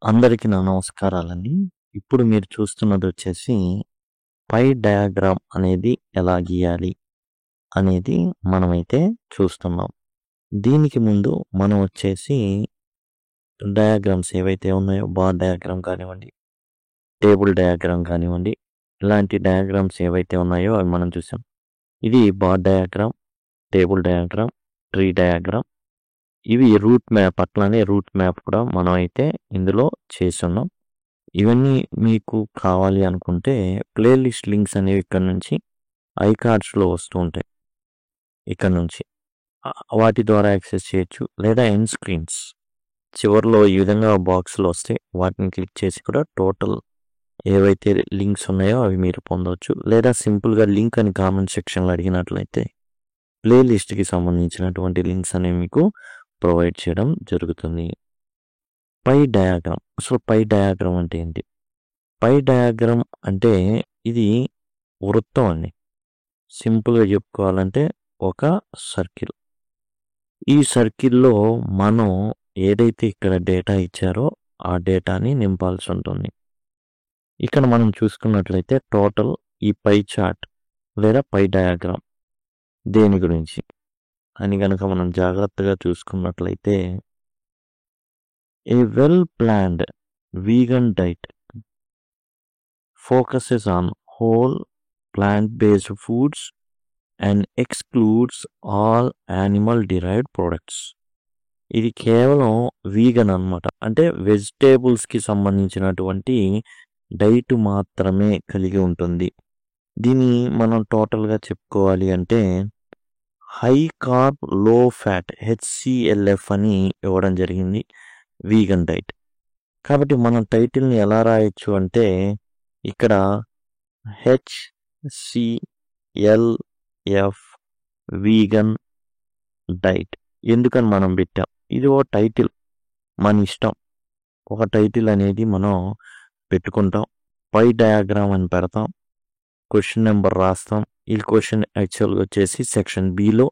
అందరికీ నా నమస్కారాలండి. ఇప్పుడు మీరు చూస్తున్నదొచ్చేసి పై డయాగ్రామ్ అనేది ఎలా గీయాలి అనేది మనమైతే చూస్తున్నాం. దీనికి ముందు మనం వచ్చేసి డయాగ్రామ్స్ ఏవైతే ఉన్నాయో బార్ డయాగ్రామ్ కానివ్వండి, టేబుల్ డయాగ్రామ్ కానివ్వండి, ఇలాంటి డయాగ్రామ్స్ ఏవైతే ఉన్నాయో అవి మనం చూసాం. ఇది bar diagram, table diagram, tree diagram. ఇవి రూట్ మ్యాప్ అట్లానే రూట్ మ్యాప్ కూడా మనం అయితే ఇందులో చేసున్నాం. ఇవన్నీ మీకు కావాలి అనుకుంటే ప్లేలిస్ట్ లింక్స్ అనేవి ఇక్కడ నుంచి ఐకార్డ్స్లో వస్తూ ఉంటాయి. ఇక్కడ నుంచి వాటి ద్వారా యాక్సెస్ చేయొచ్చు. లేదా ఎండ్ స్క్రీన్స్ చివరిలో ఈ విధంగా బాక్స్లో వస్తే వాటిని క్లిక్ చేసి కూడా టోటల్ ఏవైతే లింక్స్ ఉన్నాయో అవి మీరు పొందవచ్చు. లేదా సింపుల్గా లింక్ అని కామెంట్ సెక్షన్లో అడిగినట్లయితే ప్లేలిస్ట్కి సంబంధించినటువంటి లింక్స్ అనేవి మీకు ప్రొవైడ్ చేయడం జరుగుతుంది. పై డయాగ్రామ్, అసలు పై డయాగ్రామ్ అంటే ఏంటి? పై డయాగ్రామ్ అంటే ఇది వృత్తం అండి. సింపుల్గా చెప్పుకోవాలంటే ఒక సర్కిల్. ఈ సర్కిల్లో మనం ఏదైతే ఇక్కడ డేటా ఇచ్చారో ఆ డేటాని నింపాల్సి ఉంటుంది. ఇక్కడ మనం చూసుకున్నట్లయితే టోటల్ ఈ పై చార్ట్ లేదా పై డయాగ్రామ్ దేని గురించి అని కనుక మనం జాగ్రత్తగా చూసుకున్నట్లయితే ఏ well planned vegan diet focuses on whole plant-based foods and excludes all animal derived products. ఇది కేవలం వీగన్ అన్నమాట. అంటే వెజిటేబుల్స్కి సంబంధించినటువంటి డైట్ మాత్రమే కలిగి ఉంటుంది. దీన్ని మనం టోటల్గా చెప్పుకోవాలి అంటే హై కార్బ్ లో ఫ్యాట్ HCLF అని ఇవ్వడం జరిగింది వీగన్ డైట్. కాబట్టి మనం టైటిల్ని ఎలా రాయొచ్చు అంటే ఇక్కడ HCLF వీగన్ డైట్ ఎందుకని మనం పెట్టాం? ఇది ఓ టైటిల్, మన ఇష్టం. ఒక టైటిల్ అనేది మనం పెట్టుకుంటాం. పై డయాగ్రామ్ అని పెడతాం, క్వశ్చన్ నెంబర్ రాస్తాం. ఈ క్వశ్చన్ యాక్చువల్గా వచ్చేసి సెక్షన్ బిలో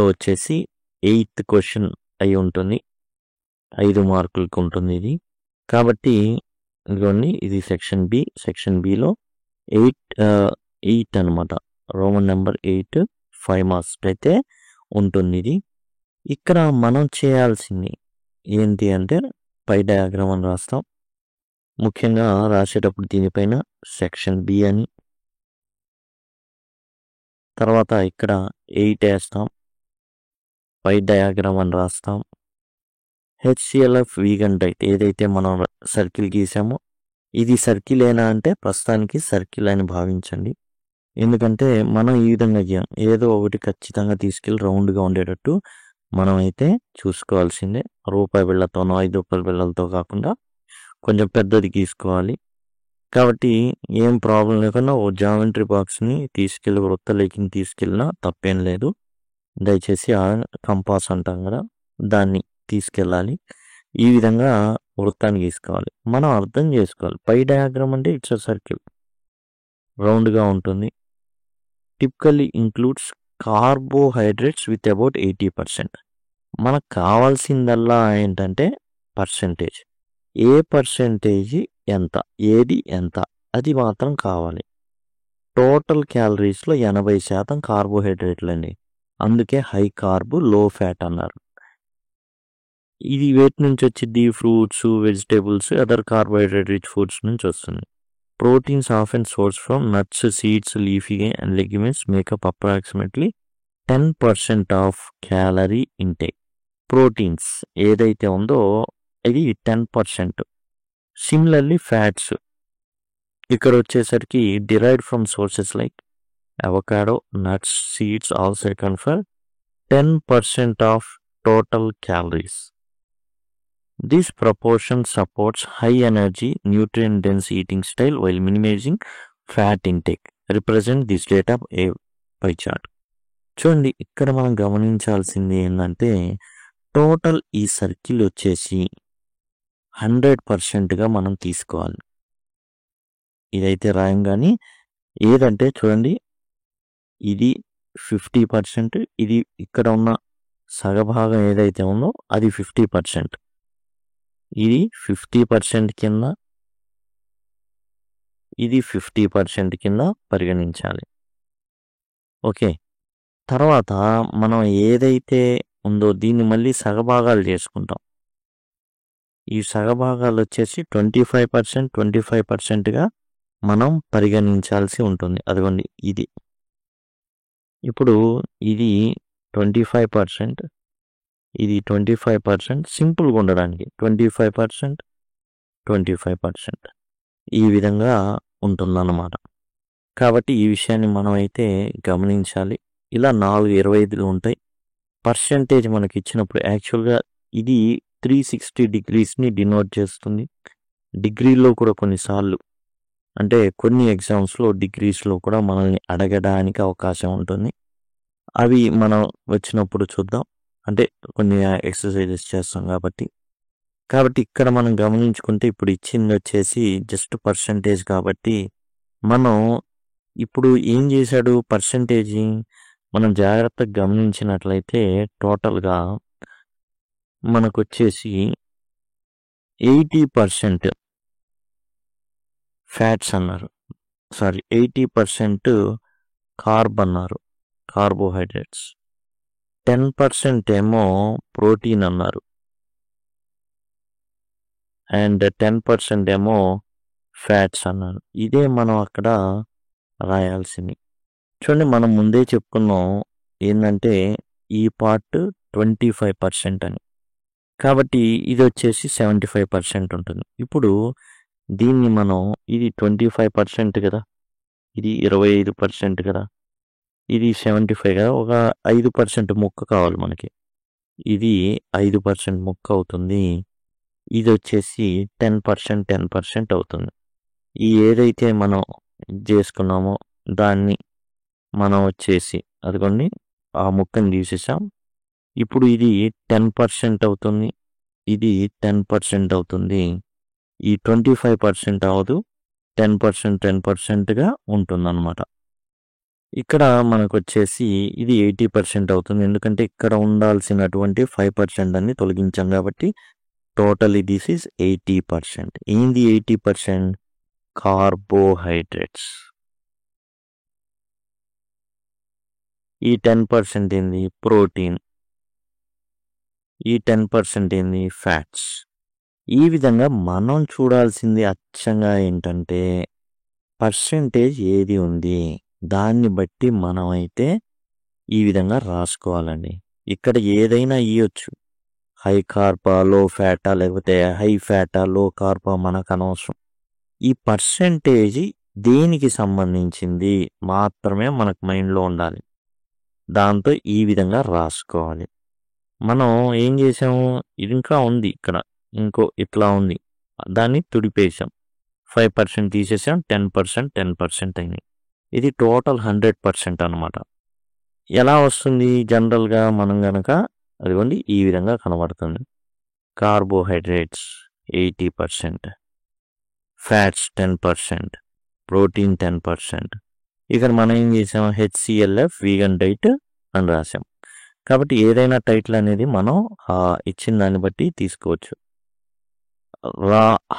వచ్చేసి 8th క్వశ్చన్ అయి ఉంటుంది. 5 మార్కులకు ఉంటుంది ఇది. కాబట్టి ఇదిగోండి, ఇది సెక్షన్ బిలో 8 అనమాట. రోమన్ నెంబర్ 8 5 మార్క్స్ అయితే ఉంటుంది ఇది. ఇక్కడ మనం చేయాల్సింది ఏంటి అంటే పై డయాగ్రామ్ అని రాస్తాం. ముఖ్యంగా రాసేటప్పుడు దీనిపైన సెక్షన్ బి అని, తర్వాత ఇక్కడ 8 వేస్తాం, పై డయాగ్రామ్ అని రాస్తాం. HCLF వీగన్ డైట్ ఏదైతే మనం సర్కిల్ గీసామో ఇది సర్కిల్ ఏనా అంటే ప్రస్తుతానికి సర్కిల్ అని భావించండి. ఎందుకంటే మనం ఈ విధంగా గీయం, ఏదో ఒకటి ఖచ్చితంగా తీసుకెళ్ళి రౌండ్గా ఉండేటట్టు మనం అయితే చూసుకోవాల్సిందే. రూపాయి బిళ్ళతోనో 5 రూపాయల బిళ్ళలతో కాకుండా కొంచెం పెద్దది గీసుకోవాలి. కాబట్టి ఏం ప్రాబ్లం లేకుండా ఓ జామెట్రీ బాక్స్ని తీసుకెళ్ళి వృత్తలేఖని తీసుకెళ్ళినా తప్పేం లేదు. దయచేసి ఆ కంపాస్ అంటాం కదా, దాన్ని తీసుకెళ్ళాలి. ఈ విధంగా వృత్తాన్ని గీసుకోవాలి. మనం అర్థం చేసుకోవాలి, పై డయాగ్రామ్ అంటే ఇట్స్ సర్కిల్, రౌండ్గా ఉంటుంది. Typically includes carbohydrates with about 80%. మనకు కావాల్సిందల్లా ఏంటంటే పర్సెంటేజ్, ఏ పర్సెంటేజ్ ఎంత, ఏది ఎంత, అది మాత్రం కావాలి. టోటల్ క్యాలరీస్లో 80% కార్బోహైడ్రేట్లు అండి. అందుకే హై కార్బ్ లో ఫ్యాట్ అన్నారు. ఇది వేటి నుంచి వచ్చింది? Fruits, vegetables, other carbohydrate rich foods నుంచి వస్తుంది. Proteins often source from nuts, seeds, leafy and legumes make up approximately 10% of calorie intake. Proteins ఏదైతే ఉందో ఇది 10%. సిమిలర్లీ ఫ్యాట్స్ ఇక్కడ వచ్చేసరికి derived from sources like avocado, nuts, seeds also account for 10% of total calories. This proportion supports high energy, nutrient-dense eating style while minimizing fat intake. Represent this data a pie chart. చూడండి, ఇక్కడ మనం గమనించాల్సింది ఏంటంటే total ఈ circle వచ్చేసి 100%గా మనం తీసుకోవాలి. ఇదైతే రాయం కానీ ఏదంటే చూడండి, ఇది 50%, ఇది ఇక్కడ ఉన్న సగభాగం ఏదైతే ఉందో అది 50%. ఇది 50% కింద, ఇది 50% కింద పరిగణించాలి. ఓకే. తర్వాత మనం ఏదైతే ఉందో దీన్ని మళ్ళీ సగభాగాలు చేసుకుంటాం. ఈ సగభాగాలు వచ్చేసి 25%, 25%గా మనం పరిగణించాల్సి ఉంటుంది. అదిగోండి ఇది. ఇప్పుడు ఇది 25%, ఇది 25%, సింపుల్గా ఉండడానికి 25%, 25% ఈ విధంగా ఉంటుందన్నమాట. కాబట్టి ఈ విషయాన్ని మనం అయితే గమనించాలి. ఇలా 4 25లు ఉంటాయి. పర్సెంటేజ్ మనకి ఇచ్చినప్పుడు యాక్చువల్గా ఇది 360 degreesని డినోట్ చేస్తుంది. డిగ్రీలో కూడా కొన్నిసార్లు అంటే కొన్ని ఎగ్జామ్స్లో డిగ్రీస్లో కూడా మనల్ని అడగడానికి అవకాశం ఉంటుంది. అవి మనం వచ్చినప్పుడు చూద్దాం. అంటే కొన్ని ఎక్సర్సైజెస్ చేస్తాం కాబట్టి ఇక్కడ మనం గమనించుకుంటే ఇప్పుడు ఇచ్చింది వచ్చేసి జస్ట్ పర్సెంటేజ్ కాబట్టి మనం ఇప్పుడు ఏం చేశాడు పర్సెంటేజ్ మనం జాగ్రత్తగా గమనించినట్లయితే టోటల్గా మనకు వచ్చేసి 80% ఫ్యాట్స్ అన్నారు, సారీ 80% కార్బ్ అన్నారు, కార్బోహైడ్రేట్స్, 10% ఏమో ప్రోటీన్ అన్నారు, అండ్ 10% ఏమో ఫ్యాట్స్ అన్నారు. ఇదే మనం అక్కడ రాయాల్సింది. చూడండి మనం ముందే చెప్పుకున్నాం ఏంటంటే ఈ పార్ట్ 25% అని, కాబట్టి ఇది వచ్చేసి 75% ఉంటుంది. ఇప్పుడు దీన్ని మనం ఇది 25% కదా, ఇది 25% కదా, ఇది 75 కదా, ఒక 5% ముక్క కావాలి మనకి, ఇది 5% ముక్క అవుతుంది. ఇది వచ్చేసి 10% 10% అవుతుంది. ఈ ఏదైతే మనం చేసుకున్నామో దాన్ని మనం వచ్చేసి అదిగోండి ఆ ముక్కని తీసేసాం. ఇప్పుడు ఇది 10% అవుతుంది, ఇది 10% అవుతుంది. ఈ 25% అవ్వదు, 10% 10%గా ఉంటుందన్నమాట. ఇక్కడ మనకు వచ్చేసి ఇది 80% అవుతుంది, ఎందుకంటే ఇక్కడ ఉండాల్సినటువంటి 5% అన్ని తొలగించాం కాబట్టి టోటలీ దిస్ ఈజ్ 80%. ఏంది 80%? కార్బోహైడ్రేట్స్. ఈ 10% ఏంది? ప్రోటీన్. ఈ 10% ఏంది? ఫ్యాట్స్. ఈ విధంగా మనం చూడాల్సింది అచ్చంగా ఏంటంటే పర్సెంటేజ్ ఏది ఉంది దాన్ని బట్టి మనం అయితే ఈ విధంగా రాసుకోవాలండి. ఇక్కడ ఏదైనా ఇవ్వచ్చు, హై కార్బా, లో ఫ్యాటా, లేకపోతే హై ఫ్యాటా, లో కార్బా మనకు అనవసరం. ఈ పర్సెంటేజ్ దేనికి సంబంధించింది మాత్రమే మనకు మైండ్లో ఉండాలి. దాంతో ఈ విధంగా రాసుకోవాలి. మనం ఏం చేసాము, ఇది ఇంకా ఉంది ఇక్కడ, ఇంకో ఇట్లా ఉంది, దాన్ని తుడిపేసాం, 5% తీసేసాం, 10% 10% అయింది. ఇది టోటల్ 100% అనమాట. ఎలా వస్తుంది జనరల్గా మనం కనుక అదిగోండి ఈ విధంగా కనబడుతుంది. Carbohydrates 80%, fats 10%, protein 10%. ఇక్కడ మనం ఏం చేసాం, HCLF వీగన్ డైట్ అని రాసాం. కాబట్టి ఏదైనా టైటిల్ అనేది మనం ఇచ్చిన దాన్ని బట్టి తీసుకోవచ్చు.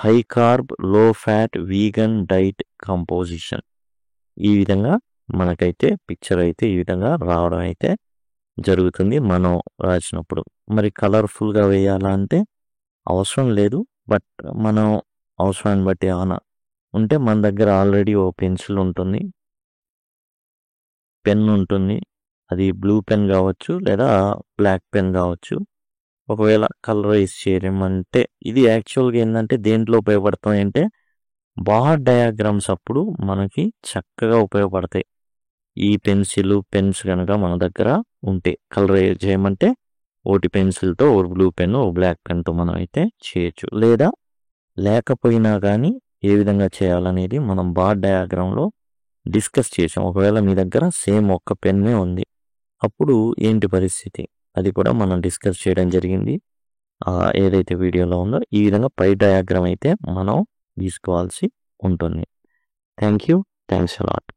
హై కార్బ్, లో ఫ్యాట్, వీగన్ డైట్ కంపోజిషన్. ఈ విధంగా మనకైతే పిక్చర్ అయితే ఈ విధంగా రావడం అయితే జరుగుతుంది మనం రాసినప్పుడు. మరి కలర్ఫుల్గా వేయాలా అంటే అవసరం లేదు, బట్ మనం అవసరాన్ని బట్టి ఏమైనా ఉంటే మన దగ్గర ఆల్రెడీ ఓ పెన్సిల్ ఉంటుంది, పెన్ ఉంటుంది, అది బ్లూ పెన్ కావచ్చు లేదా బ్లాక్ పెన్ కావచ్చు. ఒకవేళ కలరైజ్ చేయమంటే ఇది యాక్చువల్గా ఏంటంటే దేంట్లో ఉపయోగపడతాయి అంటే బార్ డయాగ్రామ్స్ అప్పుడు మనకి చక్కగా ఉపయోగపడతాయి. ఈ పెన్సిల్ పెన్స్ కనుక మన దగ్గర ఉంటే కలరైజ్ చేయమంటే ఒకటి పెన్సిల్తో, ఒక బ్లూ పెన్, ఒక బ్లాక్ పెన్తో మనం అయితే చేయొచ్చు. లేదా లేకపోయినా కానీ ఏ విధంగా చేయాలనేది మనం బార్ డయాగ్రామ్లో డిస్కస్ చేసాం. ఒకవేళ మీ దగ్గర సేమ్ ఒక్క పెన్నే ఉంది అప్పుడు ఏంటి పరిస్థితి, అది కూడా మనం డిస్కస్ చేయడం జరిగింది ఏదైతే వీడియోలో ఉందో. ఈ విధంగా పై డయాగ్రామ్ అయితే మనం తీసుకోవాల్సి ఉంటుంది. Thank you, thanks a lot.